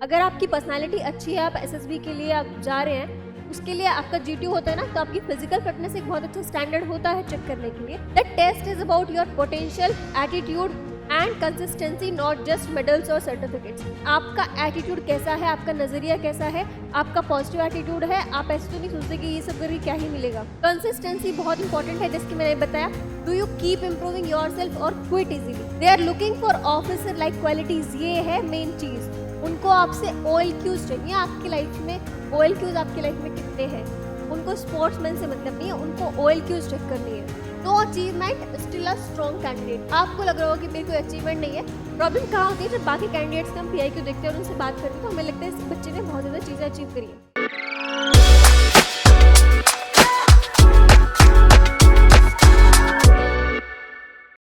अगर आपकी पर्सनालिटी अच्छी है, आप एसएसबी के लिए आप जा रहे हैं, उसके लिए आपका जीटीयू होता है ना, तो आपकी फिजिकल फिटनेस एक बहुत अच्छा स्टैंडर्ड होता है चेक करने के लिए। The test is about your potential, attitude and consistency, not just medals और सर्टिफिकेट्स। आपका एटीट्यूड कैसा है, आपका नजरिया कैसा है, आपका पॉजिटिव एटीट्यूड है, आप ऐसे तो नहीं सोचते कि ये सब करके क्या ही मिलेगा। कंसिस्टेंसी बहुत इंपॉर्टेंट है, जैसे कि मैंने बताया, do you keep improving yourself और quit easily. They are looking for officer like qualities, ये है मेन चीज। उनको आपसे OLQs चाहिए आपकी लाइफ में। OLQs आपकी लाइफ में कितने हैं, उनको स्पोर्ट्समैन से मतलब नहीं है, उनको OLQs चेक करनी है। Know achievement still a strong candidate. आपको लग रहा होगा कि मेरे कोई अचीवमेंट नहीं है, प्रॉब्लम कहाँ होती है, जब बाकी कैंडिडेट्स का हम PIQ देखते हैं और उनसे बात करते हैं तो हमें लगता है इस बच्चे ने बहुत ज़्यादा चीज़ें अचीव करी है।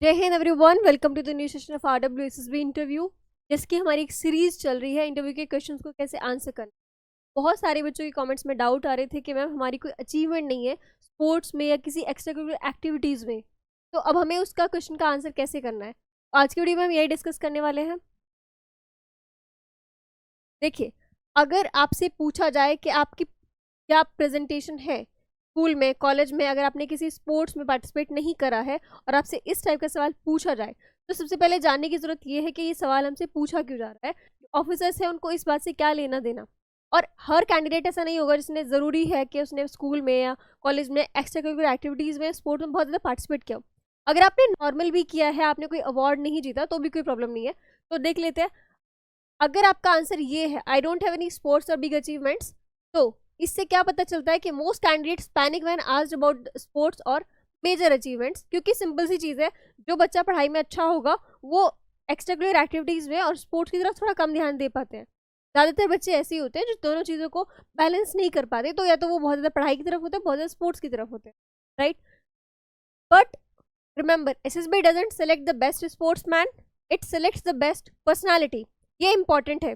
जय हिंद everyone, welcome to the new session of RWSSB interview, जिसकी हमारी एक सीरीज चल रही है इंटरव्यू के क्वेश्चंस को कैसे आंसर करना। बहुत सारे बच्चों के कमेंट्स में डाउट आ रहे थे कि मैम हमारी कोई अचीवमेंट नहीं है स्पोर्ट्स में या किसी एक्स्ट्रा करिकुलर एक्टिविटीज़ में, तो अब हमें उसका क्वेश्चन का आंसर कैसे करना है। आज की वीडियो में हम यही डिस्कस करने वाले हैं। देखिए, अगर आपसे पूछा जाए कि आपकी क्या प्रेजेंटेशन है स्कूल में, कॉलेज में, अगर आपने किसी स्पोर्ट्स में पार्टिसिपेट नहीं करा है और आपसे इस टाइप का सवाल पूछा जाए, तो सबसे पहले जानने की ज़रूरत यह है कि ये सवाल हमसे पूछा क्यों जा रहा है, ऑफिसर्स हैं उनको इस बात से क्या लेना देना। और हर कैंडिडेट ऐसा नहीं होगा जिसने ज़रूरी है कि उसने स्कूल में या कॉलेज में एक्स्ट्रा करिकुलर एक्टिविटीज़ में, स्पोर्ट्स में बहुत ज़्यादा पार्टिसिपेट किया हो। अगर आपने नॉर्मल भी किया है, आपने कोई अवार्ड नहीं जीता, तो भी कोई प्रॉब्लम नहीं है। तो देख लेते हैं, अगर आपका आंसर ये है I don't have any sports और बिग अचीवमेंट्स, तो इससे क्या पता चलता है कि most candidates panic when asked about sports और मेजर अचीवमेंट्स। क्योंकि सिंपल सी चीज़ है, जो बच्चा पढ़ाई में अच्छा होगा वो एक्स्ट्रा करिकुलर एक्टिविटीज़ में और स्पोर्ट्स की तरफ थोड़ा कम ध्यान दे पाते हैं। ज़्यादातर बच्चे ऐसे ही होते हैं जो दोनों चीज़ों को बैलेंस नहीं कर पाते, तो या तो वो बहुत ज़्यादा पढ़ाई की तरफ होते हैं, बहुत ज़्यादा स्पोर्ट्स की तरफ होते हैं, right. But remember, SSB doesn't select the best sportsman, it selects the best personality. ये इंपॉर्टेंट है।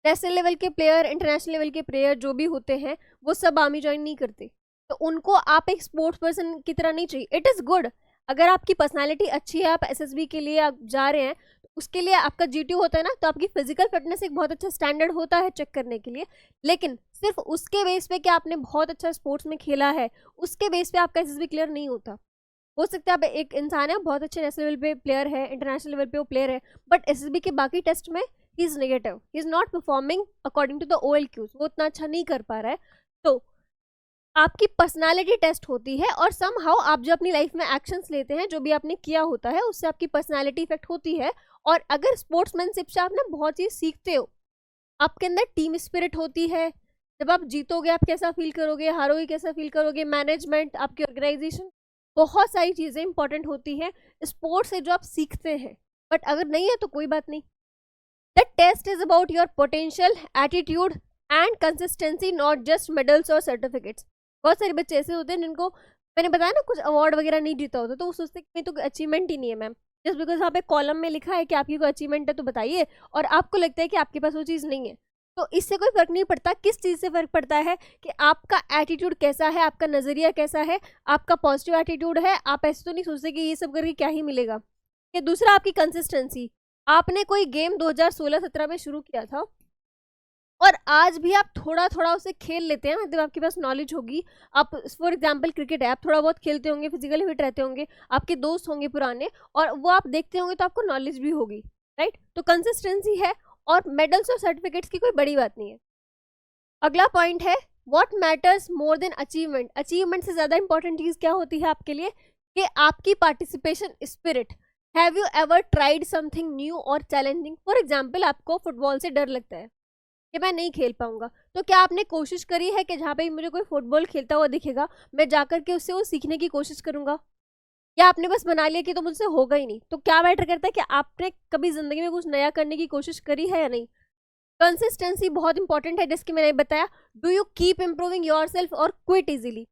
नेशनल लेवल के प्लेयर, इंटरनेशनल लेवल के प्लेयर जो भी होते हैं, वो सब आर्मी ज्वाइन नहीं करते, तो उनको आप एक स्पोर्ट्स पर्सन की तरह नहीं चाहिए। इट इज़ गुड, अगर आपकी पर्सनालिटी अच्छी है, आप SSB के लिए आप जा रहे हैं, तो उसके लिए आपका GTU होता है ना, तो आपकी फिजिकल फिटनेस एक बहुत अच्छा स्टैंडर्ड होता है चेक करने के लिए। लेकिन सिर्फ उसके बेस पे कि आपने बहुत अच्छा स्पोर्ट्स में खेला है, उसके बेस पे आपका SSB क्लियर नहीं होता। हो सकता है आप एक इंसान है बहुत अच्छे नेशनल लेवल पे प्लेयर है, इंटरनेशनल लेवल पे वो प्लेयर है, बट SSB के बाकी टेस्ट में ही इज नेगेटिव, ही is not performing according to the OLQs, वो उतना अच्छा नहीं कर पा रहा है। तो आपकी पर्सनालिटी टेस्ट होती है, और समहाउ आप जो अपनी लाइफ में एक्शंस लेते हैं, जो भी आपने किया होता है, उससे आपकी पर्सनालिटी इफेक्ट होती है। और अगर स्पोर्ट्समैनशिप से आप ना बहुत चीज़ सीखते हो, आपके अंदर टीम स्पिरिट होती है, जब आप जीतोगे आप कैसा फील करोगे, हारोगे कैसा फील करोगे, मैनेजमेंट, आपकी ऑर्गेनाइजेशन, बहुत सारी चीज़ें इंपॉर्टेंट होती हैं स्पोर्ट्स से जो आप सीखते हैं। बट अगर नहीं है तो कोई बात नहीं। The test is about your potential, attitude and consistency, not just medals और सर्टिफिकेट्स। बहुत सारे बच्चे ऐसे होते हैं जिनको मैंने बताया ना, कुछ अवार्ड वगैरह नहीं जीता होता, तो वो सोचते हैं कि तो अचीवमेंट ही नहीं है मैम, जस्ट बिकॉज यहाँ पे कॉलम में लिखा है कि आपकी कोई अचीवमेंट है तो बताइए, और आपको लगता है कि आपके पास वो चीज़ नहीं है। तो इससे कोई फर्क नहीं पड़ता। किस चीज़ से फर्क पड़ता है कि आपका एटीट्यूड कैसा है, आपका नज़रिया कैसा है, आपका पॉजिटिव एटीट्यूड है, आप ऐसे तो नहीं सोचते कि ये सब करके क्या ही मिलेगा। कि दूसरा, आपकी कंसिस्टेंसी। आपने कोई गेम 2016-17 में शुरू किया था और आज भी आप थोड़ा थोड़ा उसे खेल लेते हैं, मतलब आपके पास नॉलेज होगी। आप फॉर एग्जांपल क्रिकेट है, आप थोड़ा बहुत खेलते होंगे, फिजिकली फिट रहते होंगे, आपके दोस्त होंगे पुराने, और वो आप देखते होंगे तो आपको नॉलेज भी होगी, राइट। तो कंसिस्टेंसी है, और मेडल्स और सर्टिफिकेट्स की कोई बड़ी बात नहीं है। अगला पॉइंट है, what matters more than achievement. Achievement से ज़्यादा इंपॉर्टेंट चीज़ क्या होती है आपके लिए, कि आपकी participation spirit. Have you ever tried something new और चैलेंजिंग। फॉर एग्जाम्पल, आपको फुटबॉल से डर लगता है कि मैं नहीं खेल पाऊंगा, तो क्या आपने कोशिश करी है कि जहाँ पे मुझे कोई फुटबॉल खेलता हुआ दिखेगा, मैं जाकर के उससे वो सीखने की कोशिश करूंगा, या आपने बस बना लिया कि तो मुझसे होगा ही नहीं। तो क्या मैटर करता है कि आपने कभी जिंदगी में कुछ नया करने की कोशिश करी है या नहीं। कंसिस्टेंसी बहुत इंपॉर्टेंट है, जैसे मैंने बताया, do you keep improving yourself और क्विट इजीली।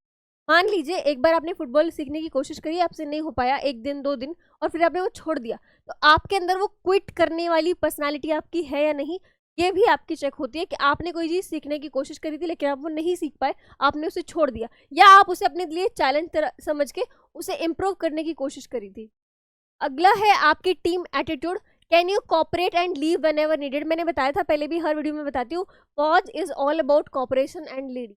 मान लीजिए एक बार आपने फुटबॉल सीखने की कोशिश करी, आपसे नहीं हो पाया, 1 दिन 2 दिन, और फिर आपने वो छोड़ दिया, तो आपके अंदर वो क्विट करने वाली पर्सनालिटी आपकी है या नहीं, ये भी आपकी चेक होती है। कि आपने कोई चीज़ सीखने की कोशिश करी थी लेकिन आप वो नहीं सीख पाए, आपने उसे छोड़ दिया, या आप उसे अपने लिए चैलेंज समझ के उसे इम्प्रूव करने की कोशिश करी थी। अगला है आपकी team attitude, can you cooperate and leave whenever needed, मैंने बताया था पहले भी, हर वीडियो में बताती हूँ, pause is all about cooperation and leading.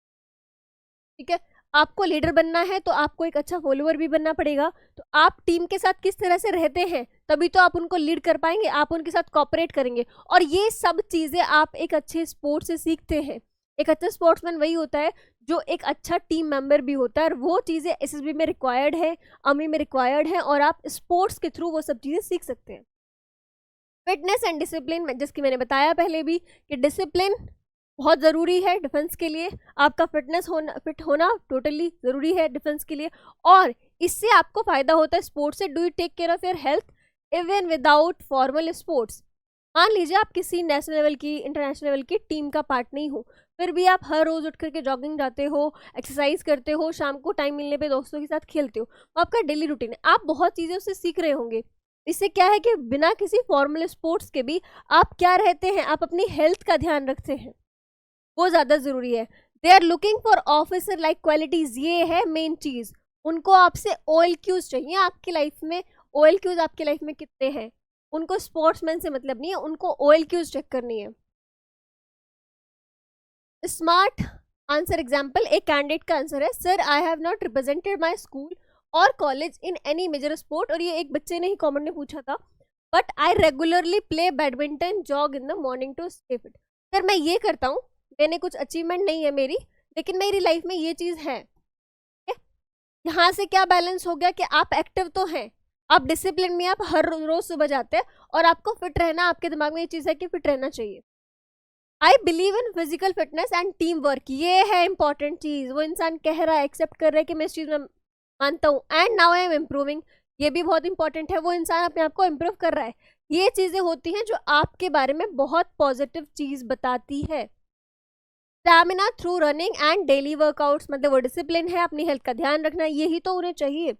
ठीक है, आपको लीडर बनना है तो आपको एक अच्छा फॉलोअर भी बनना पड़ेगा। तो आप टीम के साथ किस तरह से रहते हैं तभी तो आप उनको लीड कर पाएंगे, आप उनके साथ कॉपरेट करेंगे। और ये सब चीजें आप एक अच्छे स्पोर्ट्स से सीखते हैं। एक अच्छा स्पोर्ट्समैन वही होता है जो एक अच्छा टीम मेंबर भी होता है, और वो चीजें एसएसबी में रिक्वायर्ड है, आर्मी में रिक्वायर्ड है, और आप स्पोर्ट्स के थ्रू वो सब चीजें सीख सकते हैं। फिटनेस एंड डिसिप्लिन, जिसकी मैंने बताया पहले भी कि डिसिप्लिन बहुत ज़रूरी है डिफेंस के लिए, आपका फिट होना टोटली ज़रूरी है डिफेंस के लिए, और इससे आपको फ़ायदा होता है स्पोर्ट्स से। Do you take care of your health even without formal sports? मान लीजिए आप किसी नेशनल लेवल की, इंटरनेशनल लेवल की टीम का पार्ट नहीं हो, फिर भी आप हर रोज़ उठ करके जॉगिंग जाते हो, एक्सरसाइज करते हो, शाम को टाइम मिलने पे दोस्तों के साथ खेलते हो, तो आपका डेली रूटीन है, आप बहुत चीज़ें उससे सीख रहे होंगे। इससे क्या है कि बिना किसी फॉर्मल स्पोर्ट्स के भी आप क्या रहते हैं, आप अपनी हेल्थ का ध्यान रखते हैं, वो ज़्यादा ज़रूरी है। They are looking for officer like qualities, ये है मेन चीज़। उनको आपसे OLQs चाहिए आपकी लाइफ में। OLQs आपकी लाइफ में कितने हैं, उनको स्पोर्ट्समैन से मतलब नहीं है, उनको OLQs चेक करनी है। स्मार्ट आंसर एग्जाम्पल, एक कैंडिडेट का आंसर है, sir I have not represented my school और college in any major sport, और ये एक बच्चे ने ही कॉमेंट में पूछा था, but I regularly play badminton, jog in the morning to stay fit. Sir मैं ये करता हूँ, मैंने कुछ अचीवमेंट नहीं है मेरी, लेकिन मेरी लाइफ में ये चीज़ है। यहाँ से क्या बैलेंस हो गया कि आप एक्टिव तो हैं, आप डिसिप्लिन में, आप हर रोज सुबह जाते हैं, और आपको फिट रहना, आपके दिमाग में ये चीज़ है कि फिट रहना चाहिए। I believe in physical fitness and team work, ये है इंपॉर्टेंट चीज़। वो इंसान कह रहा है, एक्सेप्ट कर रहा है कि मैं इस चीज़ में मानता हूँ, and now I am improving, ये भी बहुत इंपॉर्टेंट है। वो इंसान अपने आप को इम्प्रूव कर रहा है। ये चीज़ें होती हैं जो आपके बारे में बहुत पॉजिटिव चीज़ बताती है। Stamina through running and daily workouts, मतलब वो डिसिप्लिन है, अपनी हेल्थ का ध्यान रखना, यही तो उन्हें चाहिए।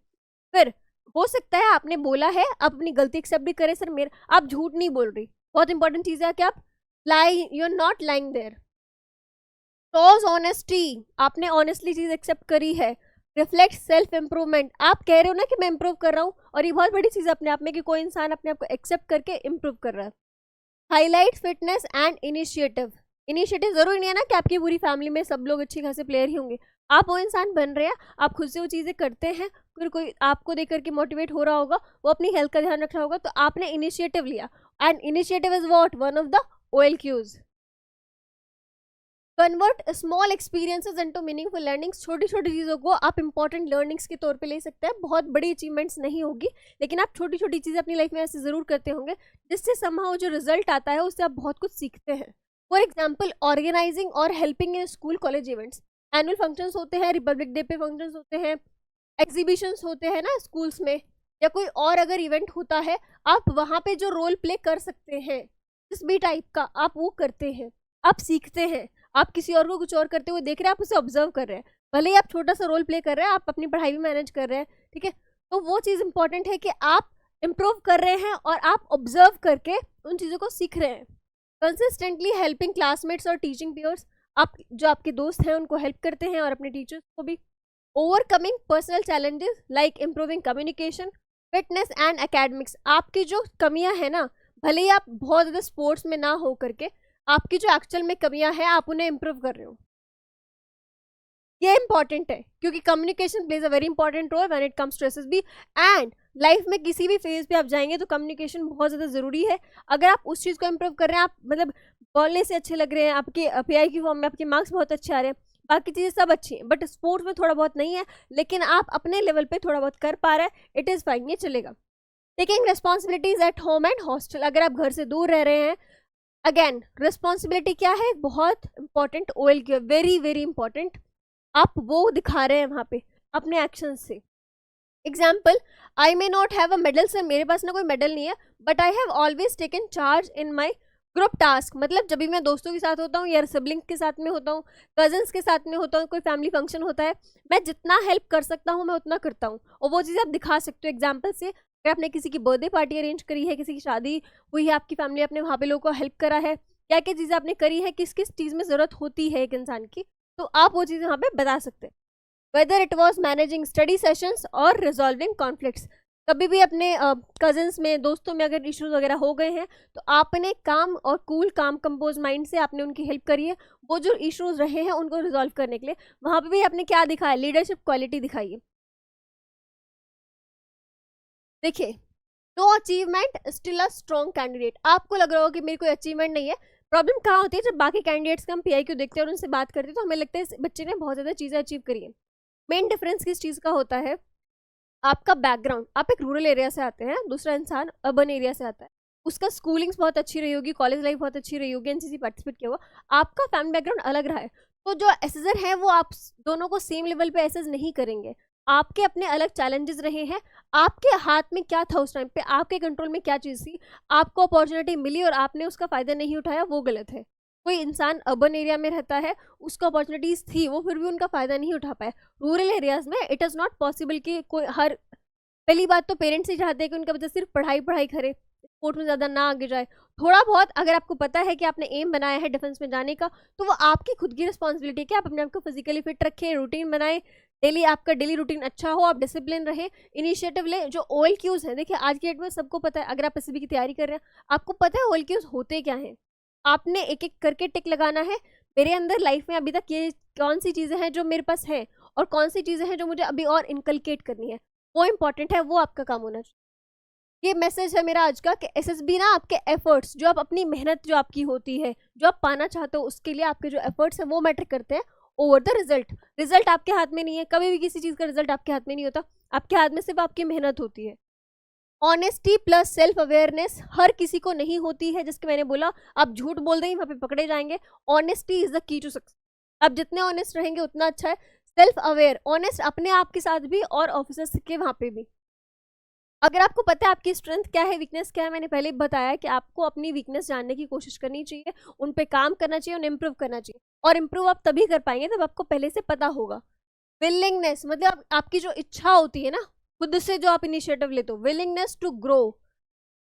फिर हो सकता है आपने बोला है, आप अपनी गलती एक्सेप्ट भी करें, सर मेरे, आप झूठ नहीं बोल रही, बहुत इंपॉर्टेंट चीज़ है कि आप you are not lying there. Shows honesty, आपने ऑनेस्टली चीज़ एक्सेप्ट करी है। रिफ्लेक्ट सेल्फ इम्प्रूवमेंट, आप कह रहे हो ना कि मैं इम्प्रूव कर रहा हूँ, और ये बहुत बड़ी चीज़ है अपने आप में कि कोई इंसान अपने आप को एक्सेप्ट करके इम्प्रूव कर रहा है। Highlight fitness and initiative, initiative जरूरी नहीं है ना कि आपकी पूरी फैमिली में सब लोग अच्छे खासे प्लेयर ही होंगे, आप वो इंसान बन रहे हैं, आप खुद से वो चीज़ें करते हैं, फिर कोई आपको देख करके मोटिवेट हो रहा होगा, वो अपनी हेल्थ का ध्यान रख रहा होगा, तो आपने इनिशिएटिव लिया, and initiative is what, one of the OLQs। Convert small experiences into meaningful learnings, छोटी छोटी चीज़ों को आप इंपॉर्टेंट लर्निंग्स के तौर पे ले सकते हैं। बहुत बड़ी अचीवमेंट्स नहीं होगी, लेकिन आप छोटी छोटी चीज़ें अपनी लाइफ में ऐसे ज़रूर करते होंगे, जिससे समहाउ जो रिजल्ट आता है उससे आप बहुत कुछ सीखते हैं। फॉर एग्जाम्पल, ऑर्गेनाइजिंग और helping in school college events, annual functions होते हैं, रिपब्लिक डे पे फंक्शंस होते हैं, एग्जीबिशंस होते हैं ना स्कूल्स में, या कोई और अगर इवेंट होता है, आप वहाँ पे जो रोल प्ले कर सकते हैं, जिस भी टाइप का आप वो करते हैं, आप सीखते हैं। आप किसी और को कुछ और करते हुए देख रहे हैं, आप उसे ऑब्जर्व कर रहे हैं, भले ही आप छोटा सा रोल प्ले कर रहे हैं, आप अपनी पढ़ाई भी मैनेज कर रहे हैं, ठीक है, तो वो चीज़ इंपॉर्टेंट है कि आप इम्प्रूव कर रहे हैं और आप ऑब्जर्व करके उन चीज़ों को सीख रहे हैं। कंसिस्टेंटली हेल्पिंग क्लासमेट्स और टीचिंग पीयर्स, आप जो आपके दोस्त हैं उनको हेल्प करते हैं और अपने टीचर्स को भी। Overcoming personal challenges like improving communication, fitness and academics, आपकी जो कमियां हैं ना, भले ही आप बहुत ज़्यादा स्पोर्ट्स में ना हो करके, आपकी जो एक्चुअल में कमियां हैं आप उन्हें इम्प्रूव कर रहे हो, ये इंपॉर्टेंट है, क्योंकि communication plays a very important role when it comes to SSB. And life में किसी भी फेज पे आप जाएंगे तो कम्युनिकेशन बहुत ज़्यादा ज़रूरी है। अगर आप उस चीज़ को इम्प्रूव कर रहे हैं, आप मतलब बोलने से अच्छे लग रहे हैं, आपके PI की फॉर्म में आपके मार्क्स बहुत अच्छे आ रहे हैं, बाकी चीज़ें सब अच्छी हैं, बट स्पोर्ट्स में थोड़ा बहुत नहीं है, लेकिन आप अपने लेवल पे थोड़ा बहुत कर पा रहे हैं, इट इज़ फाइन, ये चलेगा। Taking responsibilities at home and hostel, अगर आप घर से दूर रह रहे हैं, अगेन रिस्पॉन्सिबिलिटी क्या है, बहुत important, OLQ very very important, आप वो दिखा रहे हैं वहाँ पे अपने एक्शन से। Example, I may not have a medal, sir मेरे पास ना कोई मेडल नहीं है, but I have always taken charge in my group task, मतलब जब भी मैं दोस्तों के साथ होता हूँ या सिबलिंग के साथ में होता हूँ, कजन्स के साथ में होता हूँ, कोई फैमिली फंक्शन होता है, मैं जितना हेल्प कर सकता हूँ मैं उतना करता हूँ, और वो चीज़ आप दिखा सकते हो एग्जाम्पल से। अगर आपने किसी की बर्थडे पार्टी अरेंज करी है, किसी की शादी हुई है, आपकी फैमिली, आपने वहाँ पे लोगों को हेल्प करा है, क्या क्या चीज़ें आपने करी है, किस किस चीज़ में ज़रूरत होती है एक इंसान की, तो आप वो चीज़ वहाँ पे बता सकते हैं। Whether it was managing study sessions और रिजॉल्विंग कॉन्फ्लिक्ट्स, कभी भी अपने कजन्स में, दोस्तों में अगर इश्यूज वगैरह हो गए हैं तो आपने काम और कूल काम कंपोज माइंड से आपने उनकी हेल्प करी है, वो जो इश्यूज रहे हैं उनको रिजॉल्व करने के लिए। वहां पे भी आपने क्या दिखाया, लीडरशिप क्वालिटी दिखाई है। देखिए, know achievement still a strong candidate. आपको लग रहा हो कि मेरी कोई अचीवमेंट नहीं है, प्रॉब्लम कहाँ होती है, जब बाकी कैंडिडेट्स का हम पीआईक्यू देखते हैं और उनसे बात करते हैं तो हमें लगता है इस बच्चे ने बहुत ज़्यादा चीज़ें अचीव करी है। मेन डिफरेंस किस चीज़ का होता है, आपका बैकग्राउंड। आप एक रूरल एरिया से आते हैं, दूसरा इंसान अर्बन एरिया से आता है, उसका स्कूलिंग्स बहुत अच्छी रही होगी, कॉलेज लाइफ बहुत अच्छी रही होगी, एनसीसी पार्टिसिपेट किया हुआ, आपका फैमिली बैकग्राउंड अलग रहा है, तो जो एसेसर है वो आप दोनों को सेम लेवल पे एसेस नहीं करेंगे। आपके अपने अलग चैलेंजेस रहे हैं, आपके हाथ में क्या था उस टाइम पे, आपके कंट्रोल में क्या चीज़ थी, आपको अपॉर्चुनिटी मिली और आपने उसका फ़ायदा नहीं उठाया, वो गलत है। कोई इंसान अर्बन एरिया में रहता है, उसको अपॉर्चुनिटीज़ थी, वो फिर भी उनका फ़ायदा नहीं उठा पाया। रूरल एरियाज़ में इट इज़ नॉट पॉसिबल कि कोई हर, पहली बात तो पेरेंट्स ही चाहते हैं कि उनका बच्चा सिर्फ पढ़ाई पढ़ाई करे, स्पोर्ट्स में ज़्यादा ना आगे जाए। थोड़ा बहुत अगर आपको पता है कि आपने एम बनाया है डिफेंस में जाने का, तो वो आपकी खुद की रिस्पॉन्सिबिलिटी है कि आप अपने आप को फिजिकली फिट रखें, रूटीन बनाएं, डेली आपका डेली रूटीन अच्छा हो, आप डिसिप्लिन रहे, इनिशिएटिव ले। जो OLQs हैं, देखिए आज की डेट में सबको पता है, अगर आप एसएसबी की तैयारी कर रहे हैं आपको पता है OLQs होते क्या हैं, आपने एक एक करके टिक लगाना है। मेरे अंदर लाइफ में अभी तक ये कौन सी चीज़ें हैं जो मेरे पास है और कौन सी चीज़ें हैं जो मुझे अभी और इनकलकेट करनी है, वो इंपॉर्टेंट है, वो आपका काम होना चाहिए। ये मैसेज है मेरा आज का कि एसएसबी ना आपके एफर्ट्स, जो आप अपनी मेहनत जो आपकी होती है, जो आप पाना चाहते हो, उसके लिए आपके जो एफर्ट्स हैं वो मैटर करते हैं ओवर द रिजल्ट। रिजल्ट आपके हाथ में नहीं है, कभी भी किसी चीज़ का रिजल्ट आपके हाथ में नहीं होता, आपके हाथ में सिर्फ आपकी मेहनत होती है। ऑनेस्टी प्लस सेल्फ अवेयरनेस हर किसी को नहीं होती है, जिसके मैंने बोला आप झूठ बोल देंगे वहाँ पे पकड़े जाएंगे। Honesty is the key to success. आप जितने ऑनेस्ट रहेंगे उतना अच्छा है। सेल्फ अवेयर, ऑनेस्ट अपने आप के साथ भी और ऑफिसर्स के वहाँ पे भी। अगर आपको पता है आपकी स्ट्रेंथ क्या है, वीकनेस क्या है, मैंने पहले बताया कि आपको अपनी वीकनेस जानने की कोशिश करनी चाहिए, उन पे काम करना चाहिए, उन्हें इम्प्रूव करना चाहिए। और इम्प्रूव आप तभी कर पाएंगे जब आपको पहले से पता होगा। विलिंगनेस मतलब आपकी जो इच्छा होती है ना, खुद से जो आप इनिशिएटिव लेते हो, विलिंगनेस टू ग्रो,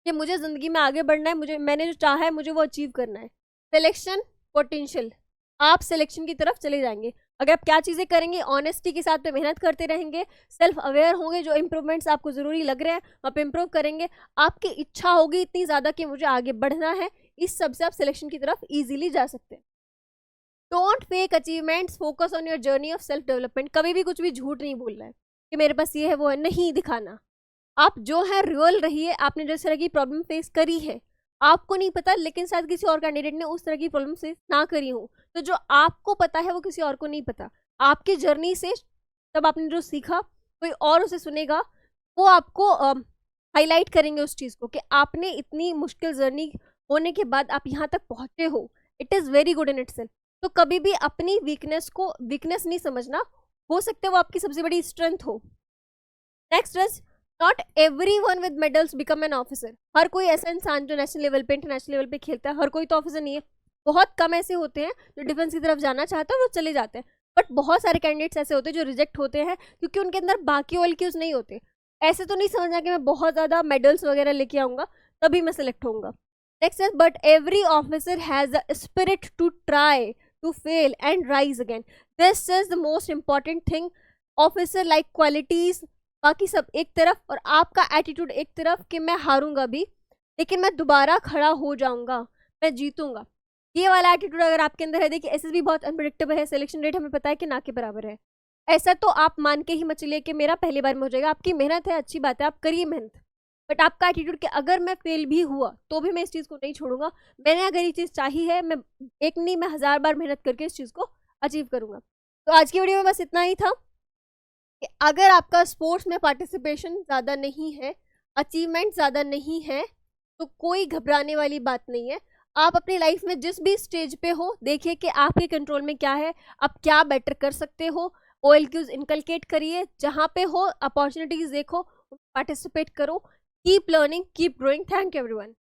कि मुझे जिंदगी में आगे बढ़ना है, मैंने जो चाहा है मुझे वो अचीव करना है। सिलेक्शन पोटेंशियल, आप सिलेक्शन की तरफ चले जाएंगे अगर आप क्या चीज़ें करेंगे, ऑनेस्टी के साथ पे मेहनत करते रहेंगे, सेल्फ अवेयर होंगे, जो इंप्रूवमेंट्स आपको ज़रूरी लग रहे हैं वहाँ पे इम्प्रूव करेंगे, आपकी इच्छा होगी इतनी ज़्यादा कि मुझे आगे बढ़ना है, इस सब से आप सिलेक्शन की तरफ ईजिली जा सकते हैं। Don't fake achievements, focus on your journey of self development. कभी भी कुछ भी झूठ नहीं बोलना है कि मेरे पास ये है वो है, नहीं दिखाना। आप जो है रियल रहिए। आपने जिस तरह की प्रॉब्लम फेस करी है आपको नहीं पता, लेकिन शायद किसी और कैंडिडेट ने उस तरह की प्रॉब्लम फेस ना करी हो, तो जो आपको पता है वो किसी और को नहीं पता। आपकी जर्नी से तब आपने जो सीखा कोई और उसे सुनेगा, वो आपको हाईलाइट करेंगे उस चीज़ को कि आपने इतनी मुश्किल जर्नी होने के बाद आप यहाँ तक पहुँचे हो। It is very good in itself. तो कभी भी अपनी वीकनेस को वीकनेस नहीं समझना, हो सकता है वो आपकी सबसे बड़ी स्ट्रेंथ हो। Next is not everyone with medals become an officer. हर कोई ऐसा इंसान जो नेशनल लेवल पे, इंटरनेशनल लेवल पे खेलता है, हर कोई तो ऑफिसर नहीं है। बहुत कम ऐसे होते हैं जो डिफेंस की तरफ जाना चाहते हैं, वो चले जाते हैं। बट बहुत सारे कैंडिडेट्स ऐसे होते हैं जो रिजेक्ट होते हैं क्योंकि उनके अंदर बाकी OLQs नहीं होते। ऐसे तो नहीं समझना कि मैं बहुत ज़्यादा मेडल्स वगैरह लेके आऊँगा तभी मैं सेलेक्ट होऊंगा। Next is but every officer has a spirit to try, to fail and rise again. This is the most important thing. Officer like qualities बाकी सब एक तरफ और आपका एटीट्यूड एक तरफ कि मैं हारूंगा भी लेकिन मैं दोबारा खड़ा हो जाऊंगा, मैं जीतूंगा। ये वाला एटीट्यूड अगर आपके अंदर है, देखिए एसएसबी बहुत अनप्रेडिक्टेबल है, सिलेक्शन रेट हमें पता है कि ना के बराबर है। ऐसा तो आप मान के ही मत चलिए कि मेरा पहली बार में हो जाएगा। आपकी मेहनत है, अच्छी बात है, आप करिए मेहनत, बट आपका एटीट्यूड कि अगर मैं फेल भी हुआ तो भी मैं इस चीज़ को नहीं छोड़ूंगा। मैंने अगर ये चीज़ चाही है, मैं एक नहीं मैं 1000 बार मेहनत करके इस चीज़ को अचीव करूंगा। तो आज की वीडियो में बस इतना ही था कि अगर आपका स्पोर्ट्स में पार्टिसिपेशन ज़्यादा नहीं है, अचीवमेंट ज़्यादा नहीं है, तो कोई घबराने वाली बात नहीं है। आप अपनी लाइफ में जिस भी स्टेज पे हो, देखिए कि आपके कंट्रोल में क्या है, आप क्या बेटर कर सकते हो। OLQs इनकलकेट करिए, जहाँ पे हो अपॉर्चुनिटीज देखो, पार्टिसिपेट करो, keep learning, keep growing. Thank you everyone.